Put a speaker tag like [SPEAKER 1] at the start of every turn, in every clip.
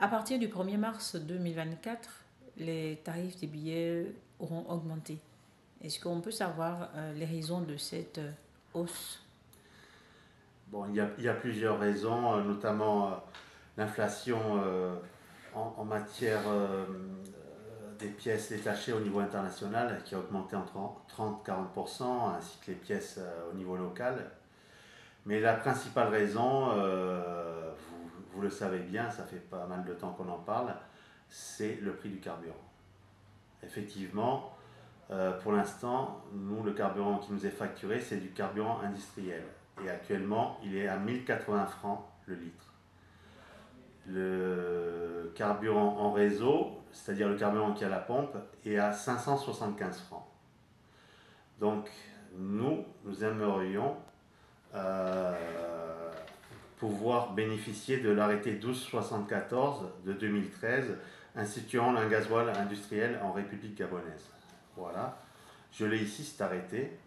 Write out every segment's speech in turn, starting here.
[SPEAKER 1] À partir du 1er mars 2024, les tarifs des billets auront augmenté. Est-ce qu'on peut savoir les raisons de cette hausse?
[SPEAKER 2] Bon, il y a plusieurs raisons, notamment l'inflation en matière des pièces détachées au niveau international qui a augmenté entre 30-40%, ainsi que les pièces au niveau local. Mais la principale raison, vous le savez bien, ça fait pas mal de temps qu'on en parle, c'est le prix du carburant. Effectivement, pour l'instant, nous, le carburant qui nous est facturé, c'est du carburant industriel. Et actuellement, il est à 1080 francs le litre. Le carburant en réseau, c'est-à-dire le carburant qui est à la pompe, est à 575 francs. Donc, nous aimerions euh, pouvoir bénéficier de l'arrêté 1274 de 2013 instituant un gasoil industriel en République gabonaise. Voilà. Je l'ai ici, cet arrêté.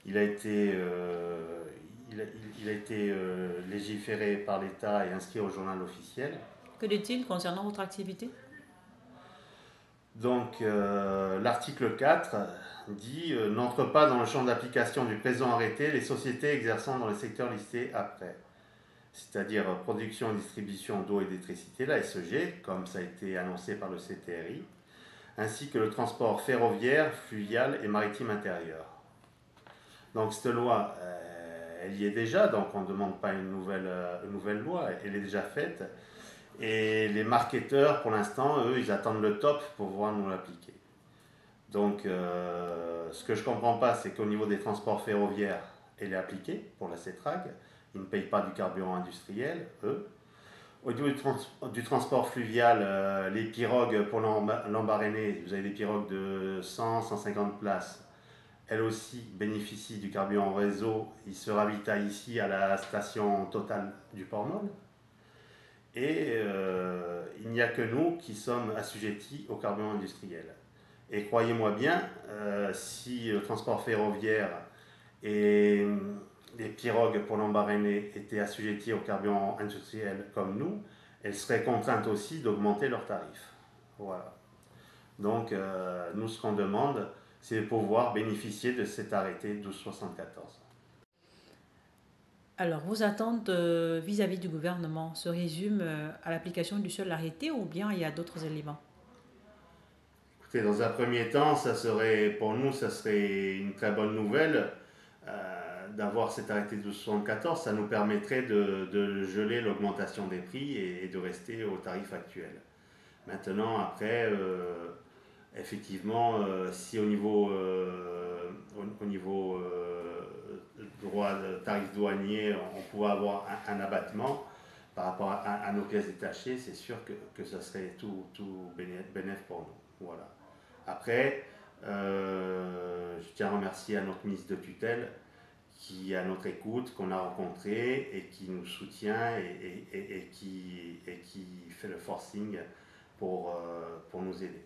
[SPEAKER 2] Il a été, légiféré par l'État et inscrit au journal officiel.
[SPEAKER 1] Que dit-il concernant votre activité?
[SPEAKER 2] Donc, l'article 4 dit n'entre pas dans le champ d'application du présent arrêté les sociétés exerçant dans les secteurs listés après, c'est-à-dire production et distribution d'eau et d'électricité, la SEG, comme ça a été annoncé par le CTRI, ainsi que le transport ferroviaire, fluvial et maritime intérieur. Donc cette loi, elle y est déjà, donc on ne demande pas une nouvelle loi, elle est déjà faite. Et les marketeurs, pour l'instant, eux, ils attendent le top pour pouvoir nous l'appliquer. Donc ce que je ne comprends pas, c'est qu'au niveau des transports ferroviaires, elle est appliquée pour la CETRAG. Ils ne payent pas du carburant industriel, eux. Au niveau du transport fluvial, les pirogues pour l'Embarrainais, vous avez des pirogues de 100-150 places. Elles aussi bénéficient du carburant réseau. Ils se ravitaillent ici à la station Total du Port-Noble. Et il n'y a que nous qui sommes assujettis au carburant industriel. Et croyez-moi bien, si le transport ferroviaire et les pirogues pour l'Embarrainais étaient assujettis au carburant industriel comme nous, elles seraient contraintes aussi d'augmenter leurs tarifs. Voilà. Donc, nous, ce qu'on demande, c'est de pouvoir bénéficier de cet arrêté 1274.
[SPEAKER 1] Alors, vos attentes vis-à-vis du gouvernement se résument à l'application du seul arrêté ou bien il y a d'autres éléments?
[SPEAKER 2] Écoutez, dans un premier temps, pour nous, ça serait une très bonne nouvelle d'avoir cet arrêté 1274. Ça nous permettrait de geler l'augmentation des prix et de rester au tarif actuel. Maintenant, après, effectivement, si au niveau droit de tarif douanier, on pouvait avoir un abattement par rapport à nos pièces détachées, c'est sûr que ça serait tout bénéfique pour nous. Voilà. Après, je tiens à remercier à notre ministre de tutelle qui est à notre écoute, qu'on a rencontré et qui nous soutient et qui fait le forcing pour nous aider.